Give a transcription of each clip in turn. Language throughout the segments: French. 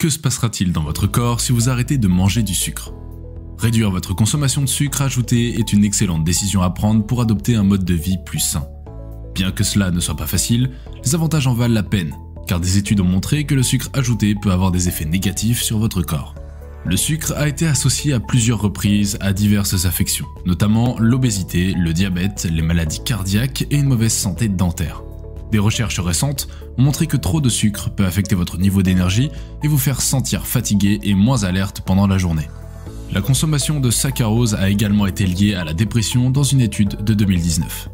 Que se passera-t-il dans votre corps si vous arrêtez de manger du sucre? Réduire votre consommation de sucre ajouté est une excellente décision à prendre pour adopter un mode de vie plus sain. Bien que cela ne soit pas facile, les avantages en valent la peine, car des études ont montré que le sucre ajouté peut avoir des effets négatifs sur votre corps. Le sucre a été associé à plusieurs reprises à diverses affections, notamment l'obésité, le diabète, les maladies cardiaques et une mauvaise santé dentaire. Des recherches récentes ont montré que trop de sucre peut affecter votre niveau d'énergie et vous faire sentir fatigué et moins alerte pendant la journée. La consommation de saccharose a également été liée à la dépression dans une étude de 2019.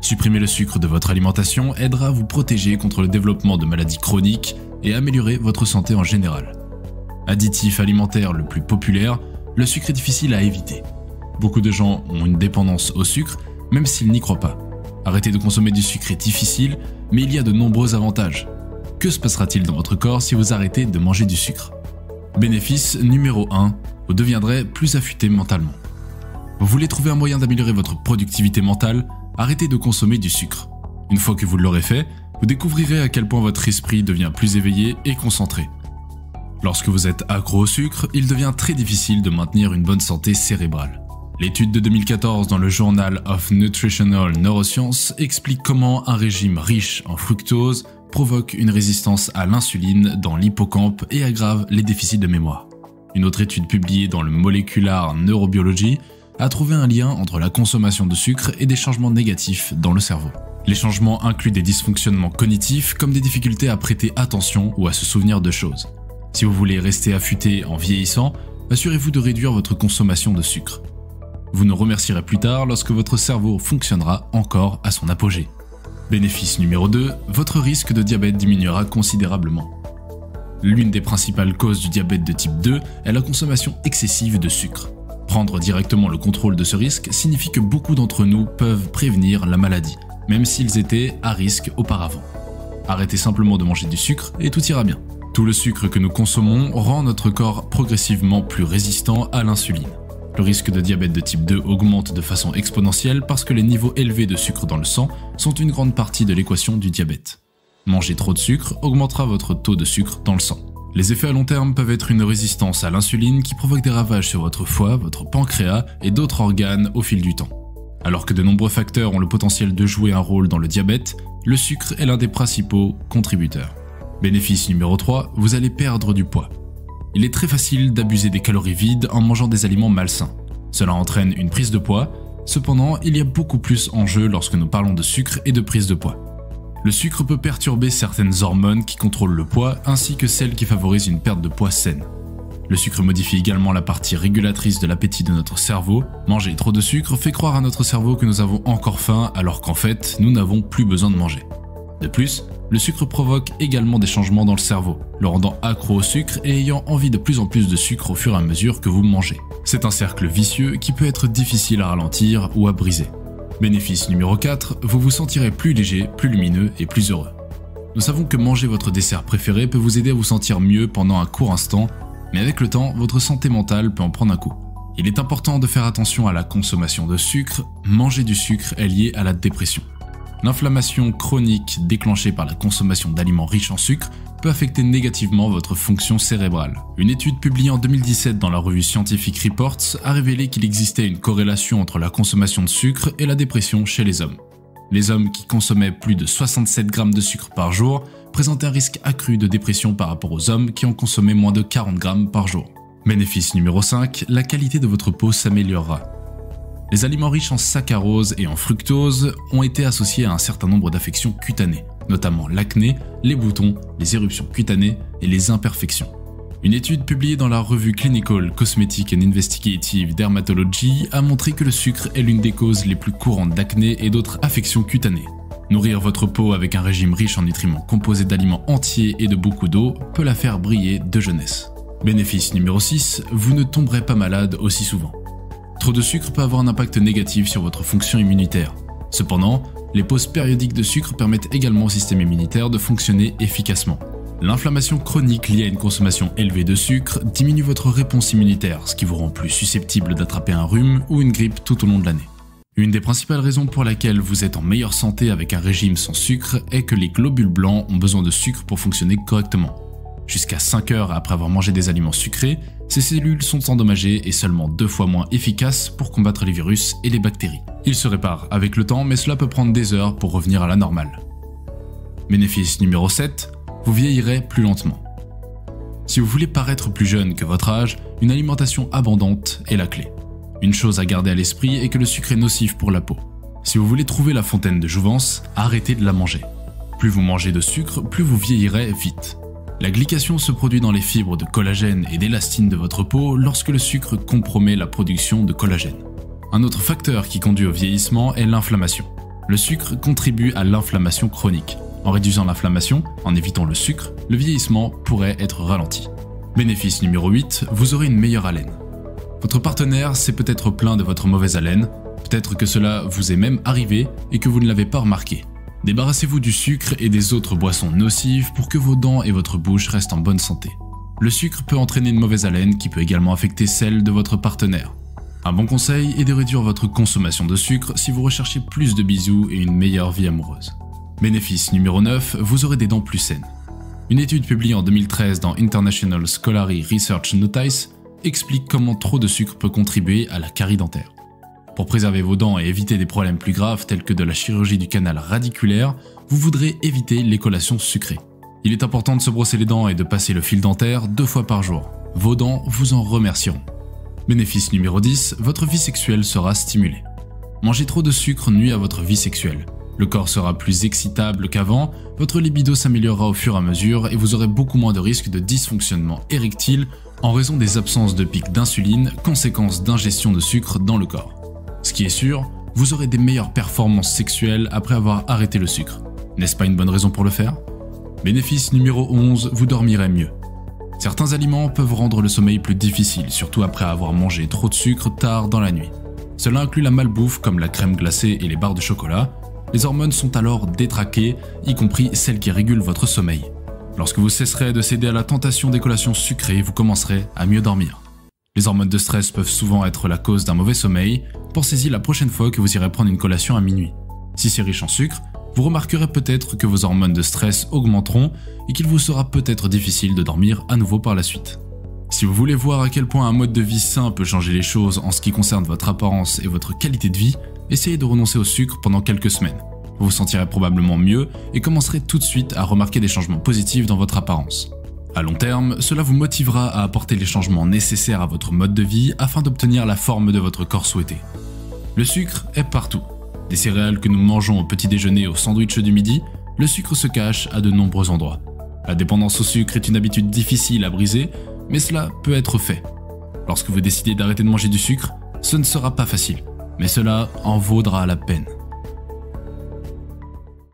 Supprimer le sucre de votre alimentation aidera à vous protéger contre le développement de maladies chroniques et améliorer votre santé en général. Additif alimentaire le plus populaire, le sucre est difficile à éviter. Beaucoup de gens ont une dépendance au sucre, même s'ils n'y croient pas. Arrêter de consommer du sucre est difficile, mais il y a de nombreux avantages. Que se passera-t-il dans votre corps si vous arrêtez de manger du sucre? Bénéfice numéro 1, vous deviendrez plus affûté mentalement. Vous voulez trouver un moyen d'améliorer votre productivité mentale? Arrêtez de consommer du sucre. Une fois que vous l'aurez fait, vous découvrirez à quel point votre esprit devient plus éveillé et concentré. Lorsque vous êtes accro au sucre, il devient très difficile de maintenir une bonne santé cérébrale. L'étude de 2014 dans le Journal of Nutritional Neuroscience explique comment un régime riche en fructose provoque une résistance à l'insuline dans l'hippocampe et aggrave les déficits de mémoire. Une autre étude publiée dans le Molecular Neurobiology a trouvé un lien entre la consommation de sucre et des changements négatifs dans le cerveau. Les changements incluent des dysfonctionnements cognitifs comme des difficultés à prêter attention ou à se souvenir de choses. Si vous voulez rester affûté en vieillissant, assurez-vous de réduire votre consommation de sucre. Vous nous remercierez plus tard lorsque votre cerveau fonctionnera encore à son apogée. Bénéfice numéro 2, votre risque de diabète diminuera considérablement. L'une des principales causes du diabète de type 2 est la consommation excessive de sucre. Prendre directement le contrôle de ce risque signifie que beaucoup d'entre nous peuvent prévenir la maladie, même s'ils étaient à risque auparavant. Arrêtez simplement de manger du sucre et tout ira bien. Tout le sucre que nous consommons rend notre corps progressivement plus résistant à l'insuline. Le risque de diabète de type 2 augmente de façon exponentielle parce que les niveaux élevés de sucre dans le sang sont une grande partie de l'équation du diabète. Manger trop de sucre augmentera votre taux de sucre dans le sang. Les effets à long terme peuvent être une résistance à l'insuline qui provoque des ravages sur votre foie, votre pancréas et d'autres organes au fil du temps. Alors que de nombreux facteurs ont le potentiel de jouer un rôle dans le diabète, le sucre est l'un des principaux contributeurs. Bénéfice numéro 3, vous allez perdre du poids. Il est très facile d'abuser des calories vides en mangeant des aliments malsains. Cela entraîne une prise de poids, cependant il y a beaucoup plus en jeu lorsque nous parlons de sucre et de prise de poids. Le sucre peut perturber certaines hormones qui contrôlent le poids ainsi que celles qui favorisent une perte de poids saine. Le sucre modifie également la partie régulatrice de l'appétit de notre cerveau. Manger trop de sucre fait croire à notre cerveau que nous avons encore faim alors qu'en fait nous n'avons plus besoin de manger. De plus, le sucre provoque également des changements dans le cerveau, le rendant accro au sucre et ayant envie de plus en plus de sucre au fur et à mesure que vous mangez. C'est un cercle vicieux qui peut être difficile à ralentir ou à briser. Bénéfice numéro 4, vous vous sentirez plus léger, plus lumineux et plus heureux. Nous savons que manger votre dessert préféré peut vous aider à vous sentir mieux pendant un court instant, mais avec le temps, votre santé mentale peut en prendre un coup. Il est important de faire attention à la consommation de sucre. Manger du sucre est lié à la dépression. L'inflammation chronique déclenchée par la consommation d'aliments riches en sucre peut affecter négativement votre fonction cérébrale. Une étude publiée en 2017 dans la revue Scientific Reports a révélé qu'il existait une corrélation entre la consommation de sucre et la dépression chez les hommes. Les hommes qui consommaient plus de 67 grammes de sucre par jour présentaient un risque accru de dépression par rapport aux hommes qui en consommaient moins de 40 grammes par jour. Bénéfice numéro 5, la qualité de votre peau s'améliorera. Les aliments riches en saccharose et en fructose ont été associés à un certain nombre d'affections cutanées, notamment l'acné, les boutons, les éruptions cutanées et les imperfections. Une étude publiée dans la revue Clinical Cosmetic and Investigative Dermatology a montré que le sucre est l'une des causes les plus courantes d'acné et d'autres affections cutanées. Nourrir votre peau avec un régime riche en nutriments composé d'aliments entiers et de beaucoup d'eau peut la faire briller de jeunesse. Bénéfice numéro 6, vous ne tomberez pas malade aussi souvent. Trop de sucre peut avoir un impact négatif sur votre fonction immunitaire. Cependant, les pauses périodiques de sucre permettent également au système immunitaire de fonctionner efficacement. L'inflammation chronique liée à une consommation élevée de sucre diminue votre réponse immunitaire, ce qui vous rend plus susceptible d'attraper un rhume ou une grippe tout au long de l'année. Une des principales raisons pour laquelle vous êtes en meilleure santé avec un régime sans sucre est que les globules blancs ont besoin de sucre pour fonctionner correctement. Jusqu'à 5 heures après avoir mangé des aliments sucrés, ces cellules sont endommagées et seulement 2 fois moins efficaces pour combattre les virus et les bactéries. Ils se réparent avec le temps, mais cela peut prendre des heures pour revenir à la normale. Bénéfice numéro 7, vous vieillirez plus lentement. Si vous voulez paraître plus jeune que votre âge, une alimentation abondante est la clé. Une chose à garder à l'esprit est que le sucre est nocif pour la peau. Si vous voulez trouver la fontaine de jouvence, arrêtez de la manger. Plus vous mangez de sucre, plus vous vieillirez vite. La glycation se produit dans les fibres de collagène et d'élastine de votre peau lorsque le sucre compromet la production de collagène. Un autre facteur qui conduit au vieillissement est l'inflammation. Le sucre contribue à l'inflammation chronique. En réduisant l'inflammation, en évitant le sucre, le vieillissement pourrait être ralenti. Bénéfice numéro 8, vous aurez une meilleure haleine. Votre partenaire s'est peut-être plaint de votre mauvaise haleine, peut-être que cela vous est même arrivé et que vous ne l'avez pas remarqué. Débarrassez-vous du sucre et des autres boissons nocives pour que vos dents et votre bouche restent en bonne santé. Le sucre peut entraîner une mauvaise haleine qui peut également affecter celle de votre partenaire. Un bon conseil est de réduire votre consommation de sucre si vous recherchez plus de bisous et une meilleure vie amoureuse. Bénéfice numéro 9, vous aurez des dents plus saines. Une étude publiée en 2013 dans International Scholarly Research Notice explique comment trop de sucre peut contribuer à la carie dentaire. Pour préserver vos dents et éviter des problèmes plus graves tels que de la chirurgie du canal radiculaire, vous voudrez éviter les collations sucrées. Il est important de se brosser les dents et de passer le fil dentaire 2 fois par jour. Vos dents vous en remercieront. Bénéfice numéro 10, votre vie sexuelle sera stimulée. Manger trop de sucre nuit à votre vie sexuelle. Le corps sera plus excitable qu'avant, votre libido s'améliorera au fur et à mesure et vous aurez beaucoup moins de risques de dysfonctionnement érectile en raison des absences de pics d'insuline, conséquence d'ingestion de sucre dans le corps. Ce qui est sûr, vous aurez des meilleures performances sexuelles après avoir arrêté le sucre. N'est-ce pas une bonne raison pour le faire? Bénéfice numéro 11, vous dormirez mieux. Certains aliments peuvent rendre le sommeil plus difficile, surtout après avoir mangé trop de sucre tard dans la nuit. Cela inclut la malbouffe comme la crème glacée et les barres de chocolat. Les hormones sont alors détraquées, y compris celles qui régulent votre sommeil. Lorsque vous cesserez de céder à la tentation des collations sucrées, vous commencerez à mieux dormir. Les hormones de stress peuvent souvent être la cause d'un mauvais sommeil. Pensez-y la prochaine fois que vous irez prendre une collation à minuit. Si c'est riche en sucre, vous remarquerez peut-être que vos hormones de stress augmenteront et qu'il vous sera peut-être difficile de dormir à nouveau par la suite. Si vous voulez voir à quel point un mode de vie sain peut changer les choses en ce qui concerne votre apparence et votre qualité de vie, essayez de renoncer au sucre pendant quelques semaines. Vous vous sentirez probablement mieux et commencerez tout de suite à remarquer des changements positifs dans votre apparence. À long terme, cela vous motivera à apporter les changements nécessaires à votre mode de vie afin d'obtenir la forme de votre corps souhaité. Le sucre est partout. Des céréales que nous mangeons au petit déjeuner au sandwich du midi, le sucre se cache à de nombreux endroits. La dépendance au sucre est une habitude difficile à briser, mais cela peut être fait. Lorsque vous décidez d'arrêter de manger du sucre, ce ne sera pas facile, mais cela en vaudra la peine.